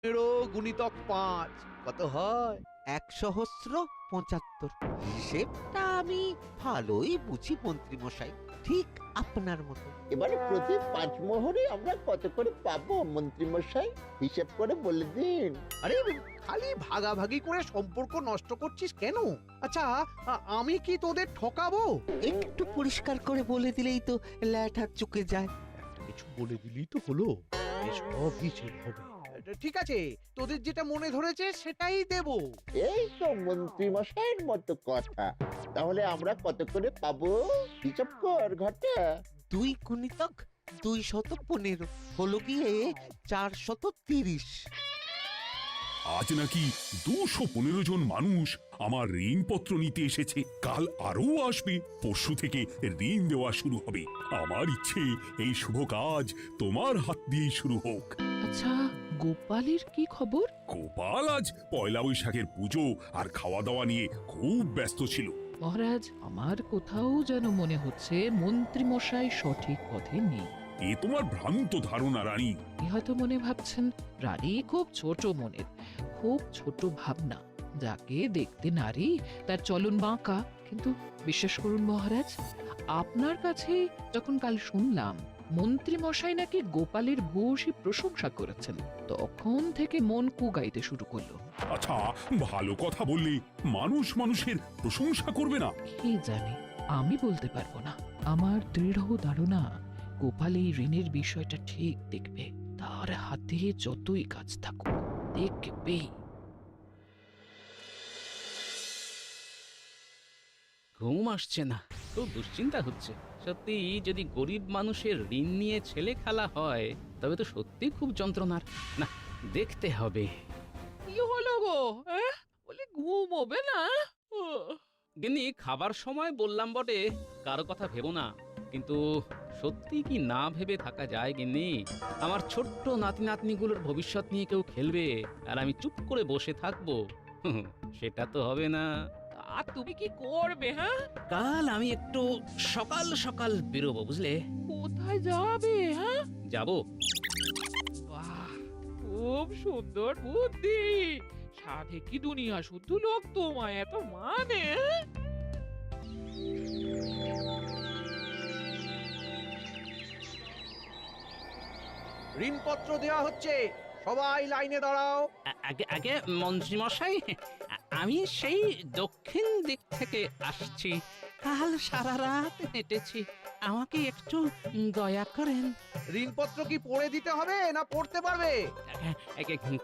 15 × 5 কত হয়? 1,075। হিসেবটা আমি ভালোই বুঝি মন্ত্রী মশাই, ঠিক আপনার মতো। এবারে প্রতি 5 মোহরে আমরা কত করে পাবো মন্ত্রী মশাই? হিসেব করে বলে দিন। আরে খালি ভাগাভাগি করে সম্পর্ক নষ্ট করছিস কেন? আচ্ছা, আমি কি তোদের ঠকাবো? একটু পরিষ্কার করে বলে দিলেই তো ল্যাঠা চুকে যায়। একটা কিছু বলে দিলেই তো হলো, সব হিসেব হবে। ঠিক আছে, তোদের যেটা মনে ধরেছে সেটাই দেব। এই তো মন্ত্রী মশাইয়ের মতো কথা। তাহলে আমরা কত করে পাবো? হিসাব কর ঘটা। 2 গুণিতক 215 হলো গিয়ে 430। আজ নাকি 215 জন মানুষ আমার ঋণপত্র নিতে এসেছে। কাল আরও আসবে। পরশু থেকে ঋণ দেওয়া শুরু হবে। আমার ইচ্ছে এই শুভ কাজ তোমার হাত দিয়েই শুরু হোক। আচ্ছা, গোপালের কি খবর? গোপাল আজ পয়লা বৈশাখের পুজো আর খাওয়া দাওয়া নিয়ে খুব ব্যস্ত ছিল। মহারাজ, আমার কোথাও যেন মনে হচ্ছে মন্ত্রী মশাই সঠিক পথে নেই। এ তোমার ভ্রান্ত ধারণা রানী। আপনি হয়তো মনে ভাবছেন রানী খুব ছোট মনের, খুব ছোট ভাবনা, যাকে দেখতে নারী তার চলন বাঁকা। কিন্তু বিশ্বাস করুন মহারাজ, আপনার কাছে যখন কাল শুনলাম মন্ত্রী মশাই নাকি গোপালের ভূয়সী প্রশংসা করেছেন, তখন থেকে মন কুগাইতে শুরু করলো। আচ্ছা, ভালো কথা বললে মানুষ মানুষের প্রশংসা করবে না? কে জানে, আমি বলতে পারবো না। আমার দৃঢ় ধারণা গোপাল এই ঋণের বিষয়টা ঠিক দেখবে। তার হাতে যতই কাজ থাকুক, দেখবেই। ঘুম আসছে না, খুব দুশ্চিন্তা হচ্ছে। সত্যি যদি গরিব মানুষের ঋণ নিয়ে ছেলে খেলা হয় তবে তো সত্যি খুব যন্ত্রণার। না, দেখতে হবে। কি হলো গো? বলে ঘুমোবে না? গিন্নি, খাবার সময় বললাম বটে কারো কথা ভেবো না, কিন্তু সত্যি কি না ভেবে থাকা যায় গিন্নি? আমার ছোট্ট নাতি নাতনিগুলোর ভবিষ্যৎ নিয়ে কেউ খেলবে আর আমি চুপ করে বসে থাকবো? সেটা তো হবে না। আর তুমি কি করবে? হ্যাঁ, কাল আমি একটু সকাল সকাল বেরোবো, বুঝলে? কোথায় যাবে? হ্যাঁ, যাবো। বাহ, খুব সুন্দর বুদ্ধি। সাধে কি দুনিয়া শুদ্ধ লোক তোমায় এত মানে? ঋণপত্র দেওয়া হচ্ছে, সবাই লাইনে দাঁড়াও। আগে আগে মন্ত্রী মশাই, আমি সেই দক্ষিণ দিক থেকে আসছি। কাল সারা রাত হেঁটেছি, আমাকে একটু দয়া করেন। ঋণপত্র কি পড়ে দিতে হবে না পড়তে পারবে? কি